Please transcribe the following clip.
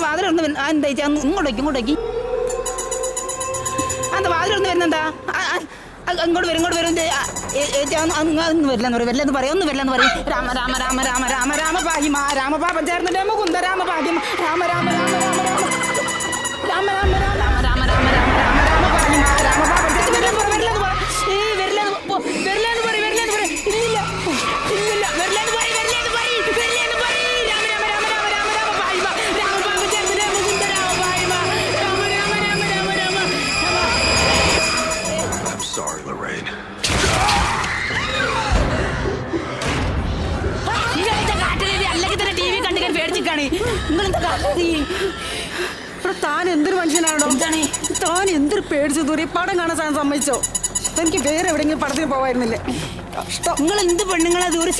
വാതിലൊന്ന് ഇങ്ങോട്ടേക്ക് വാതിലൊന്ന് വരുന്നെന്താ ഇങ്ങോട്ട് വരും വരില്ലെന്ന് പറയും രാമ രാമ രാമ രാമ രാമ രാമ പാഹിമ രാമപാപം ചേർന്നിട്ട് മുകുന്ദ രാമ പാഹിമ രാമ രാമ രാമ രാമ രാമ രാമ രാമ രാമ രാമ രാമ രാമ രാമ രാമ രാമ പാഹിമ രാമപാപം ചേർന്നിട്ട് വരില്ലെന്ന് പറയും ഇല്ലില്ല വരില്ലെന്ന് പറയും രാമ രാമ രാമ രാമ രാമ രാമ പാഹിമ രാമപാപം ചേർന്നിട്ട് Mukunda Rama പാഹിമ Rama Rama Rama Rama Rama I'm sorry, Lorraine. താൻ എന്തൊരു മനുഷ്യനാണോ താൻ എന്തൊരു പേടിച്ചു ദൂരെ പടം കാണാൻ സമ്മതിച്ചോ എനിക്ക് വേറെ എവിടെയെങ്കിലും പടത്തിന് പോവായിരുന്നില്ലേ നിങ്ങൾ എന്ത് പെണ്ണുങ്ങളത് ഒരു